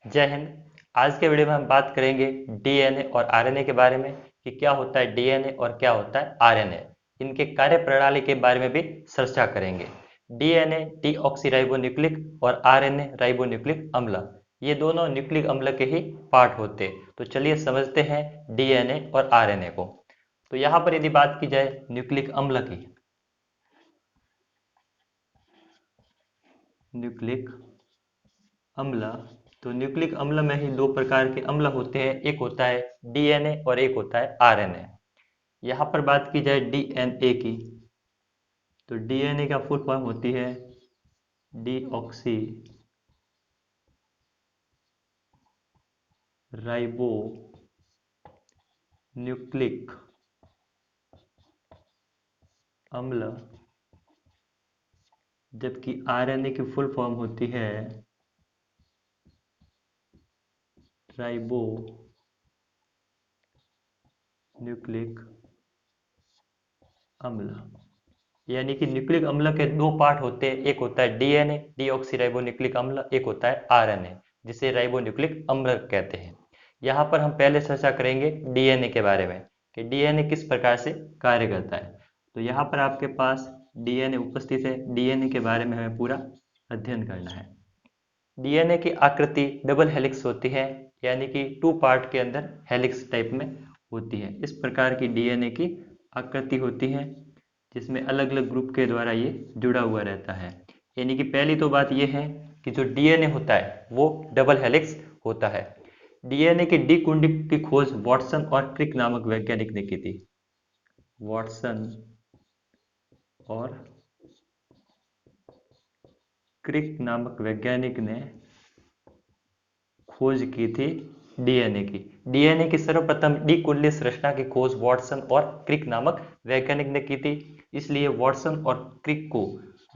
जय हिंद। आज के वीडियो में हम बात करेंगे डीएनए और आरएनए के बारे में कि क्या होता है डीएनए और क्या होता है आरएनए। इनके कार्य प्रणाली के बारे में भी चर्चा करेंगे। डीएनए डीऑक्सीराइबोन्यूक्लिक और आरएनए राइबोन्यूक्लिक अम्ल, ये दोनों न्यूक्लिक अम्ल के ही पार्ट होते हैं। तो चलिए समझते हैं डीएनए और आरएनए को। तो यहाँ पर यदि बात की जाए न्यूक्लिक अम्ल की, न्यूक्लिक अम्ल, तो न्यूक्लिक अम्ल में ही दो प्रकार के अम्ल होते हैं, एक होता है डीएनए और एक होता है आरएनए। यहाँ पर बात की जाए डीएनए की, तो डीएनए का फुल फॉर्म होती है डीऑक्सी राइबो न्यूक्लिक अम्ल, जबकि आरएनए की फुल फॉर्म होती है राइबो न्यूक्लिक अम्ल। यानी कि न्यूक्लिक अम्ल के दो पार्ट होते हैं, एक होता है डीएनए डीऑक्सीराइबोन्यूक्लिक अम्ल, एक होता है आरएनए जिसे राइबोन्यूक्लिक अम्ल कहते हैं। यहाँ पर हम पहले चर्चा करेंगे डीएनए के बारे में कि डीएनए किस प्रकार से कार्य करता है। तो यहाँ पर आपके पास डीएनए उपस्थित है। डीएनए के बारे में हमें पूरा अध्ययन करना है। डीएनए की आकृति डबल हेलिक्स होती है, यानी कि टू पार्ट के अंदर हेलिक्स टाइप में होती है। इस प्रकार की डीएनए की आकृति होती है, जिसमें अलग अलग ग्रुप के द्वारा ये जुड़ा हुआ रहता है। यानी कि पहली तो बात ये है कि जो डीएनए होता है वो डबल हेलिक्स होता है। डीएनए की डी कुंडी की खोज वॉटसन और क्रिक नामक वैज्ञानिक ने की थी। वॉटसन और क्रिक नामक वैज्ञानिक ने खोज की थी डीएनए की। डीएनए की सर्वप्रथम डी कुंडली संरचना की खोज वॉटसन और क्रिक नामक वैज्ञानिक ने की थी, इसलिए वॉटसन और क्रिक को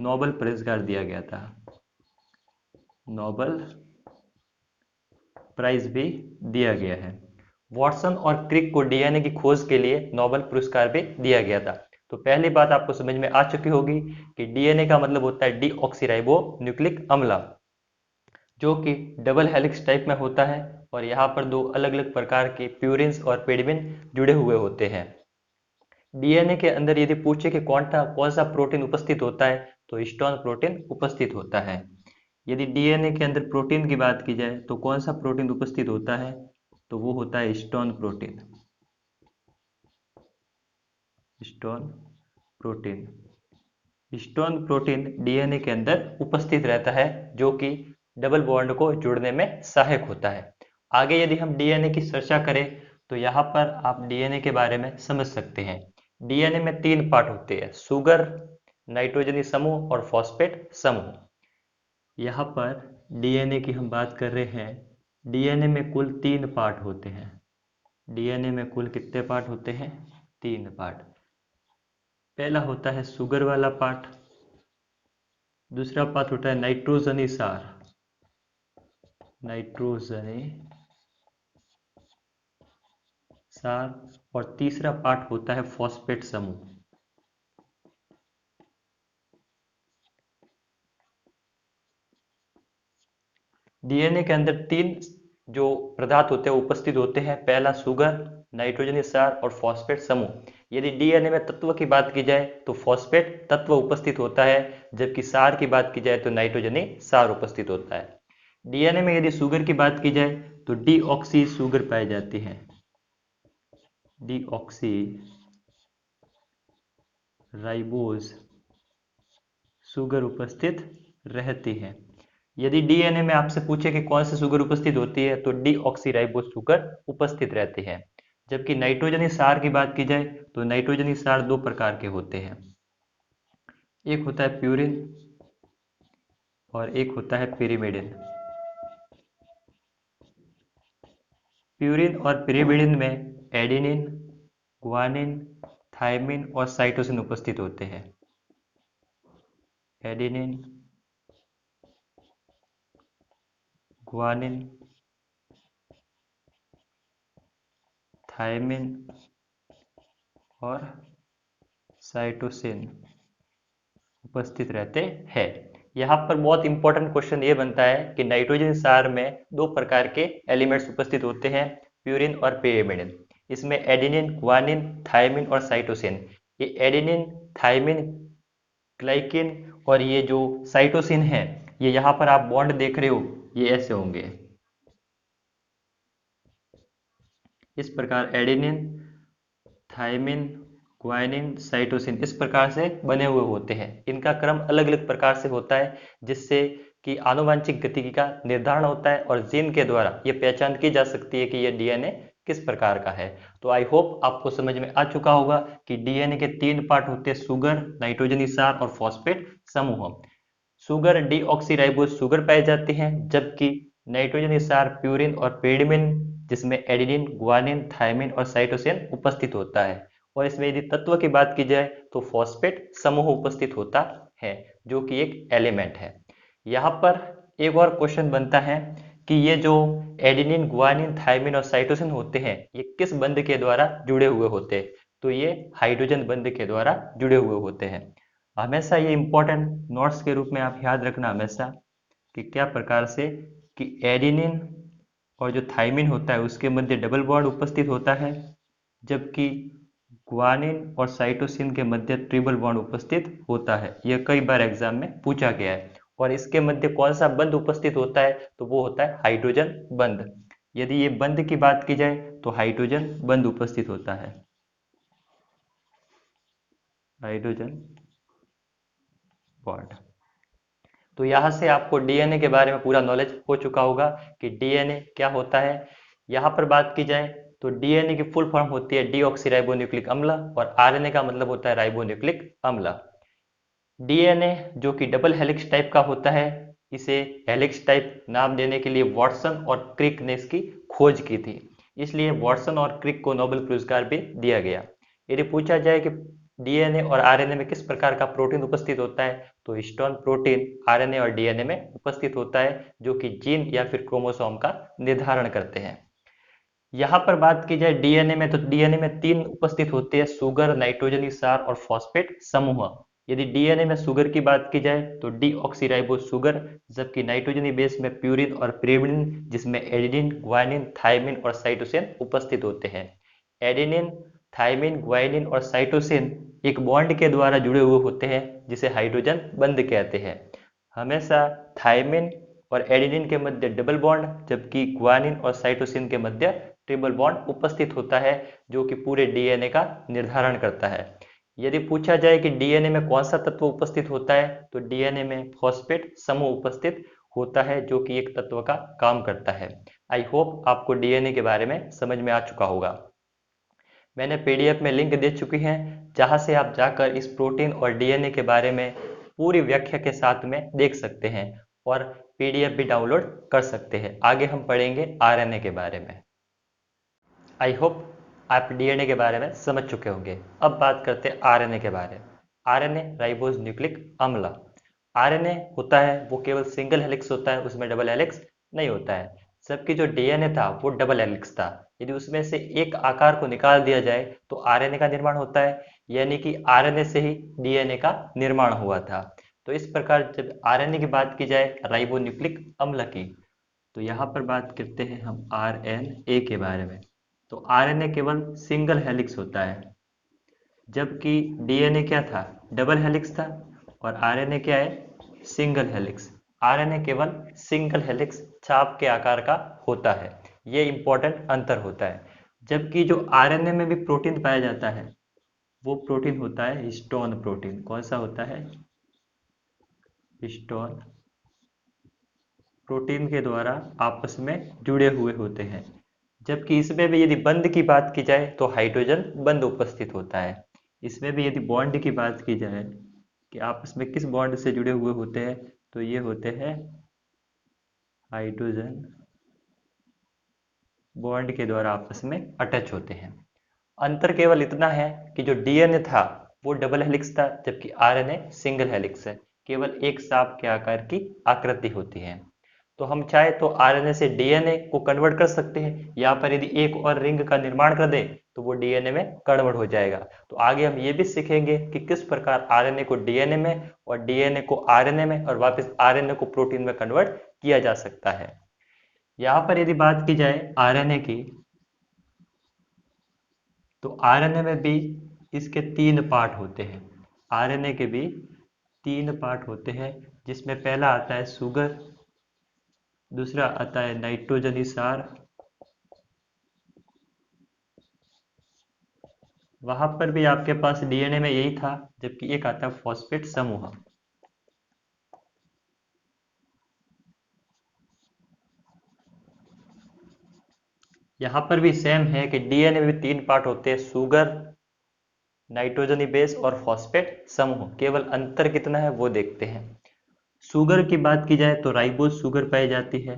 नोबेल पुरस्कार दिया गया था। नोबेल प्राइज भी दिया गया है। वॉटसन और क्रिक को डीएनए की खोज के लिए नोबेल पुरस्कार भी दिया गया था। तो पहली बात आपको समझ में आ चुकी होगी कि डीएनए का मतलब होता है डीऑक्सीराइबो न्यूक्लिक अम्ल, जो कि डबल हेलिक्स टाइप में होता है। और यहाँ पर दो अलग अलग प्रकार के प्यूरिन्स और पेडिमिन जुड़े हुए होते हैं। डीएनए के अंदर यदि पूछे कि कौन सा प्रोटीन उपस्थित होता है, तो हिस्टोन प्रोटीन उपस्थित होता है। यदि डीएनए के अंदर प्रोटीन की बात की जाए तो कौन सा प्रोटीन उपस्थित होता है, तो वो होता है histone protein. Histone protein, histone protein DNA के अंदर उपस्थित रहता है, जो कि डबल बॉन्ड को जोड़ने में सहायक होता है। आगे यदि हम डीएनए की चर्चा करें तो यहाँ पर आप डीएनए के बारे में समझ सकते हैं। डीएनए में तीन पार्ट होते हैं, सुगर, नाइट्रोजनी समूह और फॉस्फेट समूह। यहाँ पर डीएनए की हम बात कर रहे हैं। डीएनए में कुल तीन पार्ट होते हैं। डीएनए में कुल कितने पार्ट होते हैं? तीन पार्ट। पहला होता है सुगर वाला पार्ट, दूसरा पार्ट होता है नाइट्रोजनी सार, नाइट्रोजनी सार, और तीसरा पार्ट होता है फॉस्फेट समूह। डीएनए के अंदर तीन जो पदार्थ होते हैं उपस्थित होते हैं, पहला सुगर, नाइट्रोजनी सार और फॉस्फेट समूह। यदि डीएनए में तत्व की बात की जाए तो फॉस्फेट तत्व उपस्थित होता है, जबकि सार की बात की जाए तो नाइट्रोजनी सार उपस्थित होता है। डीएनए में यदि शुगर की बात की जाए तो डीऑक्सी शुगर पाई जाती है। डीऑक्सी राइबोज शुगर उपस्थित रहती है। यदि डीएनए में आपसे पूछे कि कौन सी शुगर उपस्थित होती है, तो डीऑक्सीराइबोज शुगर उपस्थित रहती है। जबकि नाइट्रोजनी सार की बात की जाए तो नाइट्रोजनी सार दो प्रकार के होते हैं, एक होता है प्यूरिन और एक होता है पिरिमिडिन। प्यूरिन और पिरिमिडिन में एडेनिन, ग्वानिन, थायमिन और साइटोसिन उपस्थित होते हैं। एडेनिन, ग्वानिन, थायमिन और साइटोसिन उपस्थित रहते हैं। यहाँ पर बहुत इंपॉर्टेंट क्वेश्चन ये बनता है कि नाइट्रोजन क्षार में दो प्रकार के एलिमेंट्स उपस्थित होते हैं, प्यूरिन और pyrimidine। इसमें एडेनिन, ग्वानिन, थायमिन और साइटोसिन। ये एडेनिन, थायमिन, ग्लाइकिन और ये जो साइटोसिन है, ये यहाँ पर आप बॉन्ड देख रहे हो, ये ऐसे होंगे इस प्रकार। एडेनिन, थायमिन, ग्वानिन, साइटोसिन इस प्रकार से बने हुए होते हैं। इनका क्रम अलग अलग प्रकार से होता है, जिससे कि आनुवंशिक गतिविधि का निर्धारण होता है और जीन के द्वारा ये पहचान की जा सकती है कि ये डीएनए किस प्रकार का है। तो आई होप आपको समझ में आ चुका होगा कि डीएनए के तीन पार्ट होते हैं, शुगर, नाइट्रोजनी क्षार और फॉस्फेट समूह। शुगर डीऑक्सीराइबोज शुगर पाए जाते हैं, जबकि नाइट्रोजन क्षार प्यूरिन और पेरिडमिन जिसमें एडेनिन, ग्वानिन, थायमिन और साइटोसिन उपस्थित होता है। और इसमें यदि तत्व की बात की जाए तो फॉस्फेट समूह उपस्थित होता है, जो कि एक एलिमेंट है। यहाँ पर एक और क्वेश्चन बनता है कि ये जो एडेनिन, ग्वानिन, थायमिन और साइटोसिन होते हैं, ये किस बंध के द्वारा जुड़े हुए होते हैं? तो ये हाइड्रोजन बंध के द्वारा जुड़े हुए होते हैं। हमेशा ये इंपॉर्टेंट नोट्स के रूप में आप याद रखना हमेशा कि क्या प्रकार से कि एडेनिन और जो थायमिन होता है उसके मध्य डबल बॉन्ड उपस्थित होता है, जबकि ग्वानिन और साइटोसिन के मध्य ट्रिपल बॉन्ड उपस्थित होता है। यह कई बार एग्जाम में पूछा गया है। और इसके मध्य कौन सा बंध उपस्थित होता है? तो वो होता है हाइड्रोजन बंध। यदि ये बंध की बात की जाए तो हाइड्रोजन बंध उपस्थित होता है, हाइड्रोजन बॉन्ड। तो यहाँ से आपको डीएनए के बारे में पूरा नॉलेज हो चुका होगा कि डीएनए क्या होता है। यहाँ पर बात की जाए तो डीएनए की फुल फॉर्म होती है डीऑक्सीराइबोन्यूक्लिक अम्ल, और आरएनए का मतलब होता है राइबोन्यूक्लिक अम्ल। डीएनए जो कि डबल हेलिक्स टाइप का होता है, इसे हेलिक्स टाइप नाम देने के लिए वॉटसन और क्रिक ने इसकी खोज की थी, इसलिए वॉटसन और क्रिक को नोबेल पुरस्कार भी दिया गया। यदि पूछा जाए कि डीएनए और आरएनए में किस प्रकार का प्रोटीन उपस्थित होता है, तो हिस्टोन प्रोटीन आरएनए और डीएनए में उपस्थित होता है, जो कि जीन या फिर क्रोमोसोम का निर्धारण करते हैं। यहाँ पर बात की जाए डीएनए में, तो डीएनए में तीन उपस्थित होते हैं, शुगर, नाइट्रोजनी क्षार और फॉस्फेट समूह। यदि डीएनए में शुगर की बात की जाए तो डीऑक्सीराइबोज शुगर, जबकि नाइट्रोजनी बेस में प्यूरिन और pyrimidine जिसमें एडेनिन, ग्वानिन, थायमिन और साइटोसिन उपस्थित होते हैं। एडेनिन, थायमिन, ग्वानिन और साइटोसिन एक बॉन्ड के द्वारा जुड़े हुए होते हैं, जिसे हाइड्रोजन बंध कहते हैं। हमेशा थायमिन और एडेनिन के मध्य डबल बॉन्ड, जबकि ग्वानिन और साइटोसिन के मध्य ट्रिपल बॉन्ड उपस्थित होता है, जो कि पूरे डीएनए का निर्धारण करता है। यदि पूछा जाए कि डीएनए में कौन सा तत्व उपस्थित होता है, तो डीएनए में फॉस्फेट समूह उपस्थित होता है, जो कि एक तत्व का काम करता है। आई होप आपको डीएनए के बारे में समझ में आ चुका होगा। मैंने पीडीएफ में लिंक दे चुकी हैं, जहां से आप जाकर इस प्रोटीन और डीएनए के बारे में पूरी व्याख्या के साथ में देख सकते हैं और पीडीएफ भी डाउनलोड कर सकते हैं। आगे हम पढ़ेंगे आरएनए के बारे में। आई होप आप डीएनए के बारे में समझ चुके होंगे। अब बात करते हैं आरएनए के बारे में। आरएनए राइबोज न्यूक्लिक अम्ल। आरएनए होता है वो केवल सिंगल हेलिक्स होता है, उसमें डबल हेलिक्स नहीं होता है। जबकि जो डीएनए था वो डबल हेलिक्स था। यदि उसमें से एक आकार को निकाल दिया जाए तो आरएनए का निर्माण होता है, यानी कि आरएनए से ही डीएनए का निर्माण हुआ था। तो इस प्रकार जब आरएनए की बात की जाए राइबोन्यूक्लिक अम्ल की, तो यहाँ पर बात करते हैं हम आरएनए के बारे में। तो आरएनए केवल सिंगल हेलिक्स होता है, जबकि डीएनए क्या था? डबल हेलिक्स था। और आरएनए क्या है? Single helix. आरएनए केवल सिंगल हेलिक्स चाप के आकार का होता है, ये इंपॉर्टेंट अंतर होता है। जबकि जो आरएनए में भी प्रोटीन पाया जाता है, वो प्रोटीन होता है हिस्टोन प्रोटीन। कौन सा होता है? हिस्टोन प्रोटीन के द्वारा आपस में जुड़े हुए होते हैं। जबकि इसमें भी यदि बंध की बात की जाए तो हाइड्रोजन बंध उपस्थित होता है। इसमें भी यदि बॉन्ड की बात की जाए कि आपस में किस बॉन्ड से जुड़े हुए होते हैं, तो ये होते हैं हाइड्रोजन बॉन्ड के द्वारा आपस में अटैच होते हैं। अंतर केवल इतना है कि जो डीएनए था वो डबल हेलिक्स था, जबकि आरएनए सिंगल हेलिक्स है। केवल एक सांप के आकार की आकृति होती है। तो हम चाहे तो आरएनए से डीएनए को कन्वर्ट कर सकते हैं। यहाँ पर यदि एक और रिंग का निर्माण कर दें तो वो डीएनए में कन्वर्ट हो जाएगा। तो आगे हम ये भी सीखेंगे कि किस प्रकार आरएनए को डीएनए में और डीएनए को आरएनए में और वापस आरएनए को प्रोटीन में कन्वर्ट किया जा सकता है। यहाँ पर यदि बात की जाए आरएनए की, तो आरएनए में भी इसके 3 पार्ट होते हैं। आरएनए के भी 3 पार्ट होते हैं, जिसमें पहला आता है शुगर, दूसरा आता है नाइट्रोजनी सार, वहां पर भी आपके पास डीएनए में यही था, जबकि एक आता है फॉस्फेट समूह। यहाँ पर भी सेम है कि डीएनए में भी 3 पार्ट होते हैं, शुगर, नाइट्रोजनी बेस और फॉस्फेट समूह। केवल अंतर कितना है वो देखते हैं। शुगर की बात की जाए तो राइबोज शुगर पाई जाती है,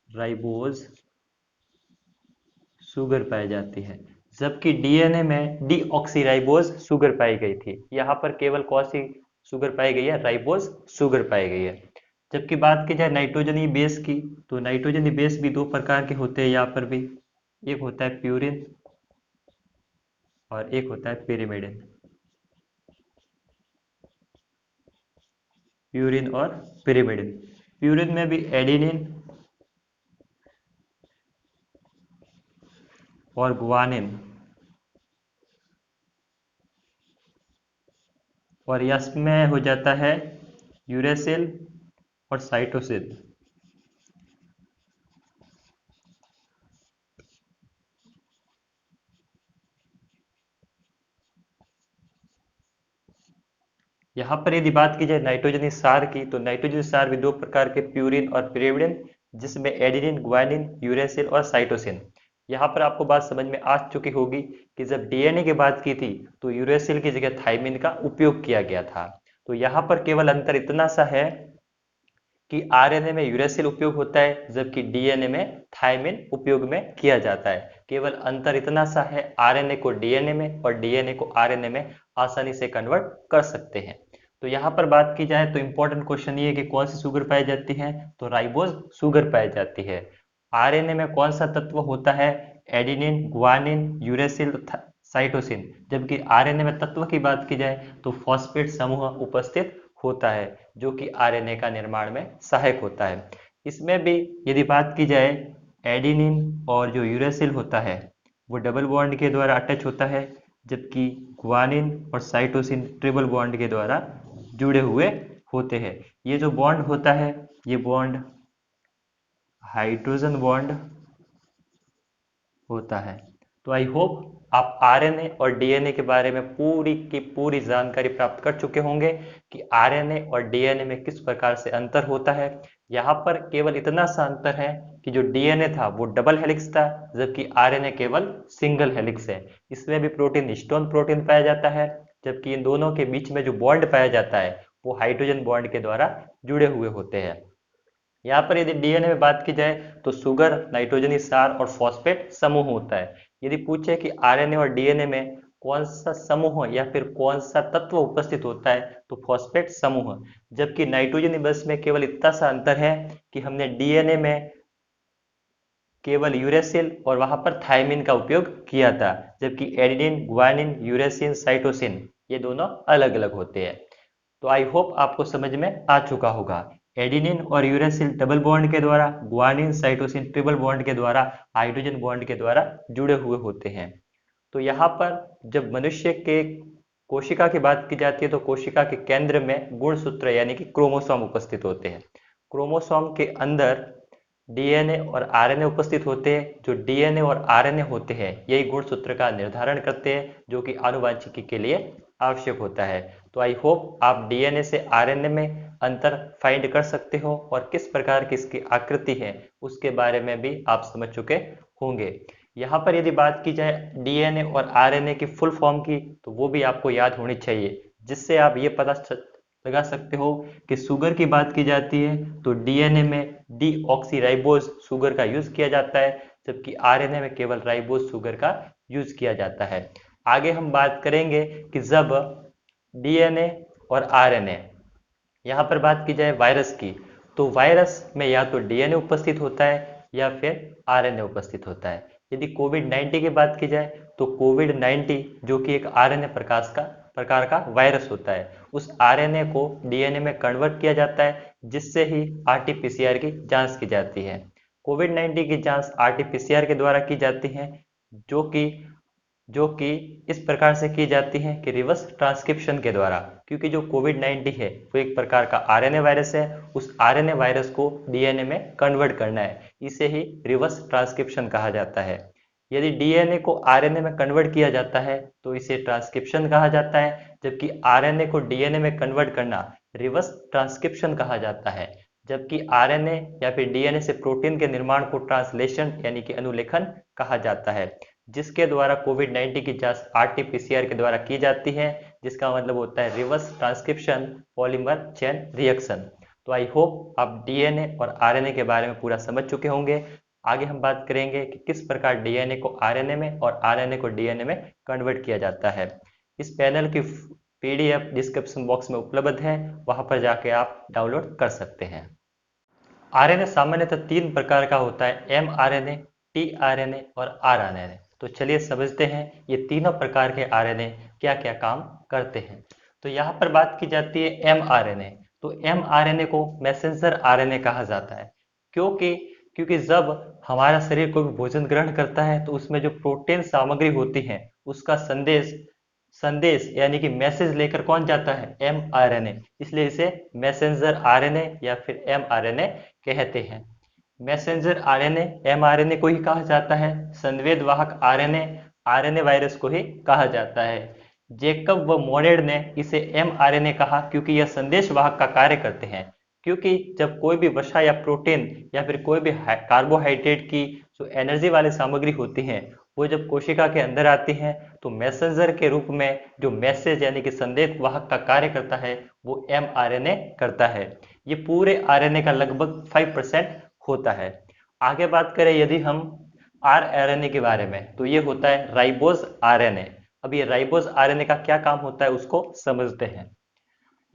राइबोज शुगर पाई जाती है, जबकि डीएनए में डीऑक्सीराइबोज शुगर पाई गई थी। यहाँ पर केवल कौन सी शुगर पाई गई है? राइबोज शुगर पाई गई है। जबकि बात की जाए नाइट्रोजनी बेस की, तो नाइट्रोजनी बेस भी 2 प्रकार के होते हैं यहाँ पर भी। एक होता है प्यूरिन और एक होता है पिरिमिडिन। प्यूरिन और पिरिमिडिन। प्यूरिन में भी एडिनिन और गुआनिन, और इसमें हो जाता है यूरेसिल और साइटोसिन। यहाँ पर यदि बात की जाए नाइट्रोजनी सार की, तो नाइट्रोजनी सार भी 2 प्रकार के, प्यूरिन और पिरिमिडिन, जिसमें एडिनिन, ग्वानिन, यूरेसिल और साइटोसिन। यहाँ पर आपको बात समझ में आ चुकी होगी कि जब डीएनए की बात की थी तो यूरेसिल की जगह थाइमिन का उपयोग किया गया था। तो यहाँ पर केवल अंतर इतना सा है कि आरएनए में यूरेसिल उपयोग होता है, जबकि डीएनए में थाइमिन उपयोग में किया जाता है। केवल अंतर इतना सा है, आरएनए को डीएनए में और डीएनए को आरएनए में आसानी से कन्वर्ट कर सकते हैं। तो यहाँ पर बात की जाए तो इंपॉर्टेंट क्वेश्चन ये है कि कौन सी शुगर पाई जाती है, तो राइबोज शुगर पाई जाती है। आरएनए में कौन सा तत्व होता है? Adenine, guanine, uracil, cytosine. जबकि आरएनए में तत्व की बात की जाए तो फॉस्फेट समूह उपस्थित होता है, जो कि आरएनए का निर्माण में सहायक होता है। इसमें भी यदि बात की जाए, एडिनिन और जो यूरेसिल होता है वो डबल बॉन्ड के द्वारा अटैच होता है, जबकि गुआनिन और साइटोसिन ट्रिपल बॉन्ड के द्वारा जुड़े हुए होते हैं। ये जो बॉन्ड होता है, ये बॉन्ड हाइड्रोजन बॉन्ड होता है। तो आई होप आप आरएनए और डीएनए के बारे में पूरी की पूरी जानकारी प्राप्त कर चुके होंगे कि आरएनए और डीएनए में किस प्रकार से अंतर होता है। यहाँ पर केवल इतना सा अंतर है कि जो डीएनए था वो डबल हेलिक्स था, जबकि आरएनए केवल सिंगल हेलिक्स है। इसमें भी प्रोटीन हिस्टोन प्रोटीन पाया जाता है, जबकि इन दोनों के बीच में जो बॉन्ड पाया जाता है वो हाइड्रोजन बॉन्ड के द्वारा जुड़े हुए होते हैं। यहाँ पर यदि डीएनए में बात की जाए तो शुगर, नाइट्रोजनी सार और फॉस्फेट समूह होता है। यदि पूछे कि आरएनए और डीएनए में कौन सा समूह या फिर कौन सा तत्व उपस्थित होता है, तो फॉस्फेट समूह। जबकि नाइट्रोजनी बस में केवल इतना सा अंतर है कि हमने डीएनए में केवल यूरेसिल और वहां पर थायमिन का उपयोग किया था, जबकि एडिनिन, गुआनिन, यूरेसिन, साइटोसिन ये दोनों अलग अलग होते हैं। तो आई होप आपको समझ में आ चुका होगा। एडिनिन और यूरेसिल डबल बॉन्ड के द्वारा, गुआनिन, साइटोसिन ट्रिपल बॉन्ड के द्वारा, हाइड्रोजन बॉन्ड के द्वारा जुड़े हुए होते हैं। तो यहाँ पर जब मनुष्य के कोशिका की बात की जाती है तो कोशिका के केंद्र में गुणसूत्र यानी कि क्रोमोसोम उपस्थित होते हैं। क्रोमोसोम के अंदर डीएनए और आरएनए उपस्थित होते हैं। जो डीएनए और आरएनए होते हैं यही गुणसूत्र का निर्धारण करते हैं, जो कि आनुवंशिकी के लिए आवश्यक होता है। तो आई होप आप डीएनए से आरएनए में अंतर फाइंड कर सकते हो और किस प्रकार की इसकी आकृति है उसके बारे में भी आप समझ चुके होंगे। यहाँ पर यदि बात की जाए डीएनए और आरएनए की फुल फॉर्म की, तो वो भी आपको याद होनी चाहिए, जिससे आप ये पता लगा सकते हो कि शुगर की बात की जाती है तो डीएनए में डीऑक्सीराइबोज शुगर का यूज किया जाता है, जबकि आरएनए में केवल राइबोज शुगर का यूज किया जाता है। आगे हम बात करेंगे कि जब डीएनए और आरएनए, यहाँ पर बात की जाए वायरस की, तो वायरस में या तो डीएनए उपस्थित होता है या फिर आरएनए उपस्थित होता है। यदि कोविड-19 की बात की जाए तो कोविड-19 जो कि एक आरएनए प्रकार का वायरस होता है, उस आरएनए को डीएनए में कन्वर्ट किया जाता है, जिससे ही आरटी-पीसीआर की जांच की जाती है। कोविड-19 की जांच आरटी-पीसीआर के द्वारा की जाती है, जो कि जो कि इस प्रकार से की जाती है कि रिवर्स ट्रांसक्रिप्शन के द्वारा, क्योंकि जो कोविड-19 है वो एक प्रकार का आरएनए वायरस है, उस आरएनए वायरस को डीएनए में कन्वर्ट करना है, इसे ही रिवर्स ट्रांसक्रिप्शन कहा जाता है। यदि डीएनए को आरएनए में कन्वर्ट किया जाता है तो इसे ट्रांसक्रिप्शन कहा जाता है, जबकि आरएनए को डीएनए में कन्वर्ट करना रिवर्स ट्रांसक्रिप्शन कहा जाता है। जबकि आरएनए या फिर डीएनए से प्रोटीन के निर्माण को ट्रांसलेशन यानी कि अनुलेखन कहा जाता है, जिसके द्वारा कोविड-19 की जांच आरटी-पीसीआर के द्वारा की जाती है, जिसका मतलब होता है reverse transcription polymer chain reaction. तो आई होप आप डीएनए और आरएनए के बारे में पूरा समझ चुके होंगे। आगे हम बात करेंगे कि किस प्रकार डीएनए को आरएनए में और आरएनए को डीएनए में कन्वर्ट किया जाता है। इस पैनल की पीडीएफ डिस्क्रिप्शन बॉक्स में उपलब्ध है, वहां पर जाके आप डाउनलोड कर सकते हैं। आरएनए सामान्यतः 3 प्रकार का होता है, एमआरएनए, टीआरएनए और आरएनए। तो चलिए समझते हैं ये तीनों प्रकार के आरएनए क्या क्या काम करते हैं। तो यहाँ पर बात की जाती है एमआरएनए। तो एमआरएनए को मैसेंजर आरएनए कहा जाता है, क्योंकि क्योंकि जब हमारा शरीर कोई भी भोजन ग्रहण करता है तो उसमें जो प्रोटीन सामग्री होती है उसका संदेश संदेश यानी कि मैसेज लेकर कौन जाता है, एमआरएनए, इसलिए इसे मैसेंजर आरएनए या फिर एमआरएनए कहते हैं। मैसेंजर आरएनए एमआरएनए को ही कहा जाता है, संवेद वाहक आरएनए आरएनए वायरस को ही कहा जाता है। जेकब व मोरेड ने इसे एमआरएनए कहा क्योंकि यह संदेश वाहक का कार्य करते हैं, क्योंकि जब कोई भी वसा या प्रोटीन या फिर कोई भी कार्बोहाइड्रेट की जो एनर्जी वाली सामग्री होती है वो जब कोशिका के अंदर आती है तो मैसेंजर के रूप में जो मैसेज यानी कि संदेश वाहक का कार्य करता है वो एमआरएनए करता है। ये पूरे आरएनए का लगभग 5% होता है। आगे बात करें यदि हम आरएनए के बारे में, तो ये होता है राइबोज आरएनए। अब ये राइबोज आरएनए का क्या काम होता है उसको समझते हैं।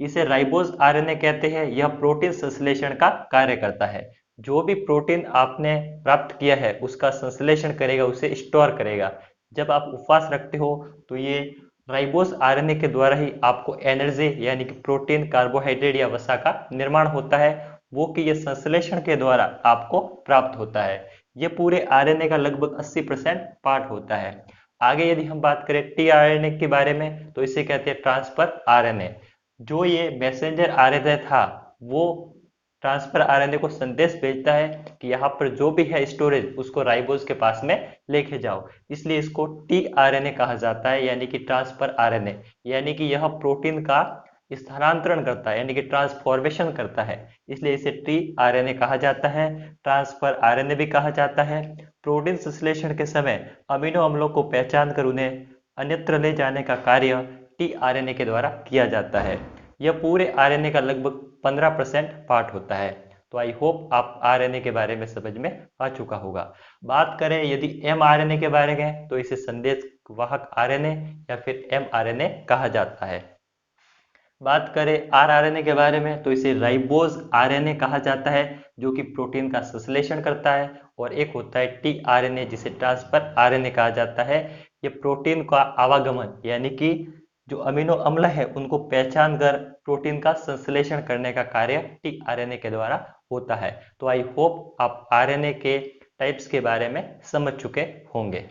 इसे राइबोज आरएनए कहते हैं। यह प्रोटीन संश्लेषण का कार्य करता है। जो भी प्रोटीन आपने प्राप्त किया है उसका संश्लेषण करेगा, उसे स्टोर करेगा। जब आप उपवास रखते हो तो ये राइबोज आरएनए के द्वारा ही आपको एनर्जी यानी कि प्रोटीन, कार्बोहाइड्रेट या वसा का निर्माण होता है, वो कि ये संश्लेषण के द्वारा आपको प्राप्त होता है। ये पूरे आरएनए का लगभग 80% पार्ट होता है। आगे यदि हम बात करें टीआरएनए के बारे में तो इसे कहते हैं ट्रांसफर आरएनए। जो ये मैसेंजर आरएनए था वो ट्रांसफर आरएनए को संदेश भेजता है कि यहाँ पर जो भी है स्टोरेज उसको राइबोज के पास में लेके जाओ, इसलिए इसको टीआरएनए कहा जाता है, यानी कि ट्रांसफर आरएनए। यानी कि यह प्रोटीन का स्थानांतरण करता है यानी कि ट्रांसफॉर्मेशन करता है, इसलिए इसे टीआरएनए कहा जाता है। ट्रांसफर आरएनए भी कहा जाता है। प्रोटीन संश्लेषण के समय अमीनो अम्लों को पहचान कर उन्हें अन्यत्र ले जाने का कार्य टीआरएनए के द्वारा किया जाता है। यह पूरे आरएनए का लगभग 15% पार्ट होता है। तो आई होप आप आरएनए के बारे में समझ में आ चुका होगा। बात करें यदि एमआरएनए के बारे में तो इसे संदेश वाहक आरएनए या फिर एमआरएनए कहा जाता है। बात करें आरआरएनए के बारे में तो इसे राइबोज आरएनए कहा जाता है, जो कि प्रोटीन का संश्लेषण करता है। और एक होता है टीआरएनए जिसे ट्रांसफर आरएनए कहा जाता है। ये प्रोटीन का आवागमन यानी कि जो अमीनो अम्ल है उनको पहचान कर प्रोटीन का संश्लेषण करने का कार्य टीआरएनए के द्वारा होता है। तो आई होप आप आरएनए के टाइप्स के बारे में समझ चुके होंगे।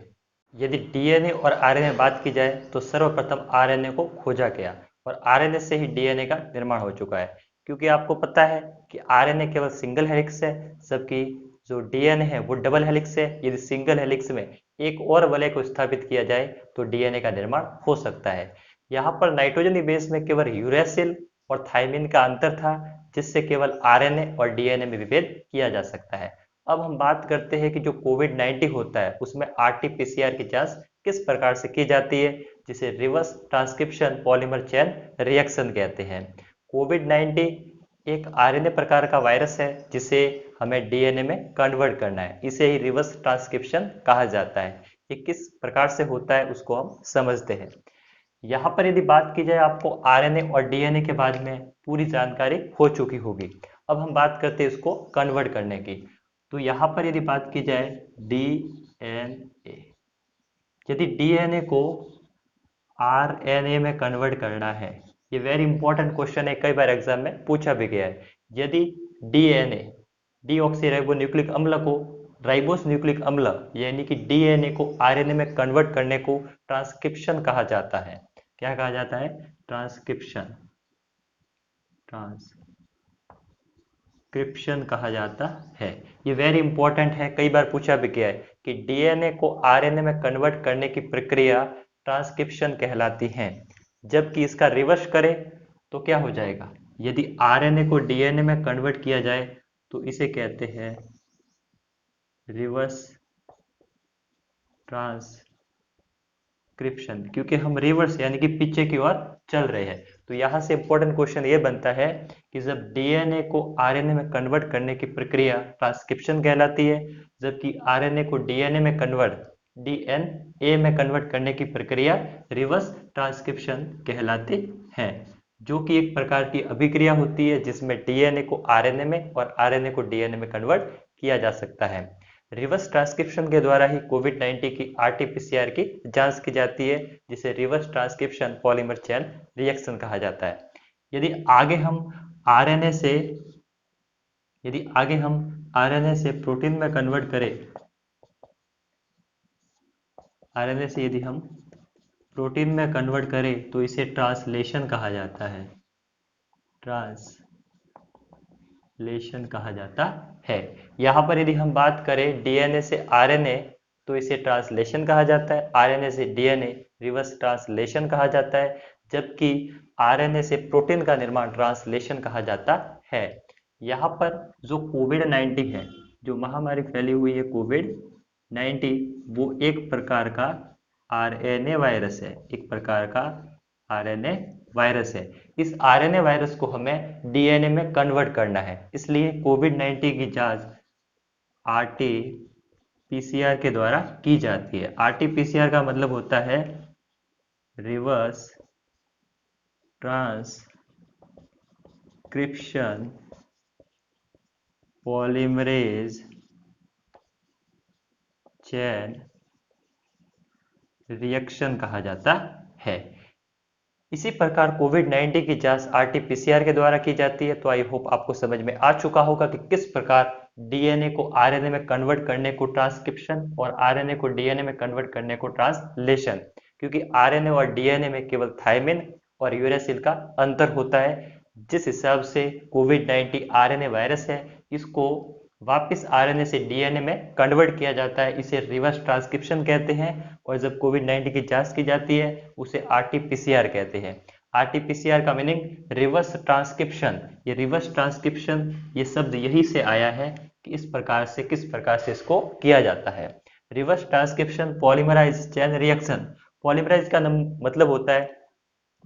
यदि डीएनए और आरएनए बात की जाए तो सर्वप्रथम आरएनए को खोजा गया और आरएनए से ही डीएनए का निर्माण हो चुका है, क्योंकि आपको पता है कि आरएनए केवल सिंगल हेलिक्स है, जबकि जो डीएनए है वो डबल हेलिक्स है। यदि सिंगल हेलिक्स में एक और वलय को स्थापित किया जाए तो डीएनए का निर्माण हो सकता है। यहाँ पर नाइट्रोजन बेस में केवल यूरेसिल और थायमिन का अंतर था, जिससे केवल आरएनए और डीएनए में विभेद किया जा सकता है। अब हम बात करते हैं कि जो कोविड-19 होता है उसमें आरटी-पीसीआर की जांच किस प्रकार से की जाती है, जिसे reverse transcription polymer chain reaction कहते हैं। कोविड-19 एक आरएनए प्रकार का वायरस है जिसे हमें डीएनए में कन्वर्ट करना है, इसे ही रिवर्स ट्रांसक्रिप्शन कहा जाता है। ये किस प्रकार से होता है उसको हम समझते हैं। यहाँ पर यदि बात की जाए आपको आरएनए और डीएनए के बारे में पूरी जानकारी हो चुकी होगी। अब हम बात करते हैं इसको कन्वर्ट करने की। तो यहाँ पर यदि बात की जाए डीएनए, यदि डीएनए को आरएनए में कन्वर्ट करना है, ये वेरी इंपॉर्टेंट क्वेश्चन है, कई बार एग्जाम में पूछा भी गया है। यदि डीएनए डीऑक्सीराइबोन्यूक्लिक अम्ल को राइबोस न्यूक्लिक अम्ल यानी कि डीएनए को आरएनए में कन्वर्ट करने को ट्रांसक्रिप्शन कहा जाता है। क्या कहा जाता है? ट्रांसक्रिप्शन, ट्रांसक्रिप्शन कहा जाता है। ये वेरी इंपॉर्टेंट है, कई बार पूछा भी गया है कि डीएनए को आरएनए में कन्वर्ट करने की प्रक्रिया ट्रांसक्रिप्शन कहलाती है। जबकि इसका रिवर्स करें तो क्या हो जाएगा? यदि आरएनए को डीएनए में कन्वर्ट किया जाए तो इसे कहते हैं रिवर्स ट्रांसक्रिप्शन, क्योंकि हम रिवर्स यानी कि पीछे की ओर चल रहे हैं। तो यहाँ से इंपॉर्टेंट क्वेश्चन ये बनता है कि जब डीएनए को आरएनए में कन्वर्ट करने की प्रक्रिया ट्रांसक्रिप्शन कहलाती है, जबकि आरएनए को डीएनए में डीएनए में कन्वर्ट करने की प्रक्रिया रिवर्स ट्रांसक्रिप्शन कहलाती है, जो कि एक प्रकार की अभिक्रिया होती है जिसमें डीएनए को आरएनए में और आरएनए को डीएनए में कन्वर्ट किया जा सकता है। रिवर्स ट्रांसक्रिप्शन के द्वारा ही कोविड-19 की आरटी-पीसीआर की जांच की जाती है, जिसे reverse transcription polymer chain reaction कहा जाता है। यदि आगे हम आरएनए से प्रोटीन में कन्वर्ट करें, आरएनए से यदि हम प्रोटीन में कन्वर्ट करें तो इसे ट्रांसलेशन कहा जाता है, ट्रांसलेशन कहा जाता है। यहाँ पर यदि हम बात करें डीएनए से आरएनए तो इसे ट्रांसलेशन कहा जाता है, आरएनए से डीएनए रिवर्स ट्रांसलेशन कहा जाता है, जबकि आरएनए से प्रोटीन का निर्माण ट्रांसलेशन कहा जाता है। यहाँ पर जो कोविड-19 है, जो महामारी फैली हुई है कोविड-19, वो एक प्रकार का आरएनए वायरस है, एक प्रकार का आरएनए वायरस है। इस आरएनए वायरस को हमें डीएनए में कन्वर्ट करना है, इसलिए कोविड-19 की जांच आरटी-पीसीआर के द्वारा की जाती है। आरटी-पीसीआर का मतलब होता है reverse transcription polymerase chain reaction कहा जाता है। इसी प्रकार कोविड-19 की जांच आरटी-पीसीआर के द्वारा की जाती है। तो आई होप आपको समझ में आ चुका होगा कि किस प्रकार डीएनए को आरएनए में कन्वर्ट करने को ट्रांसक्रिप्शन और आरएनए को डीएनए में कन्वर्ट करने को ट्रांसलेशन, क्योंकि आरएनए और डीएनए में केवल थायमिन और यूरेसिल का अंतर होता है। जिस हिसाब से कोविड-19 आरएनए वायरस है, इसको वापस आरएनए से डीएनए में कन्वर्ट किया जाता है, इसे रिवर्स ट्रांसक्रिप्शन कहते हैं। और जब कोविड-19 की जांच की जाती है उसे आरटी-पीसीआर कहते हैं। आरटी-पीसीआर का मीनिंग रिवर्स ट्रांसक्रिप्शन। ये रिवर्स ट्रांसक्रिप्शन ये शब्द यही से आया है कि किस प्रकार से इसको किया जाता है। Reverse transcription polymerise chain reaction, polymerise का मतलब होता है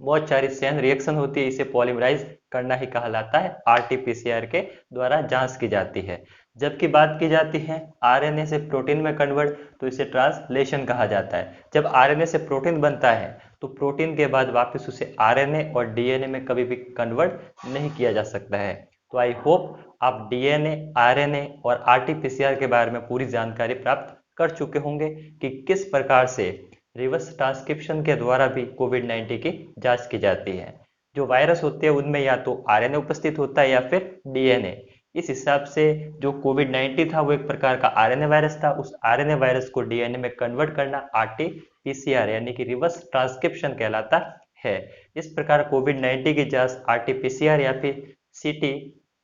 बहुत सारी चेन रिएक्शन होती है, इसे पॉलीमराइज करना ही कहलाता है। आरटी-पीसीआर के द्वारा जांच की जाती है। जबकि बात की जाती है आरएनए से प्रोटीन में कन्वर्ट, तो इसे ट्रांसलेशन कहा जाता है। जब आरएनए से प्रोटीन बनता है तो प्रोटीन के बाद वापस उसे आरएनए और डीएनए में कभी भी कन्वर्ट नहीं किया जा सकता है। तो आई होप आप डीएनए, आरएनए और आरटी-पीसीआर के बारे में पूरी जानकारी प्राप्त कर चुके होंगे कि किस प्रकार से रिवर्स ट्रांसक्रिप्शन के द्वारा भी कोविड-19 की जांच की जाती है। जो वायरस होते हैं उनमें या तो आरएनए उपस्थित होता है या फिर डीएनए। इस हिसाब से जो कोविड-19 था वो एक प्रकार का आरएनए वायरस था, उस आरएनए वायरस को डीएनए में कन्वर्ट करना आरटी-पीसीआर यानी कि रिवर्स ट्रांसक्रिप्शन कहलाता है। इस प्रकार कोविड-19 की जांच आरटी-पीसीआर या फिर सीटी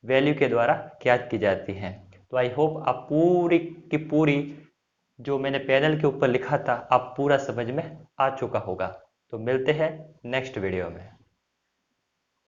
वैल्यू के द्वारा ज्ञात की जाती है। तो आई होप आप पूरी की पूरी जो मैंने पैनल के ऊपर लिखा था आप पूरा समझ में आ चुका होगा। तो मिलते हैं नेक्स्ट वीडियो में।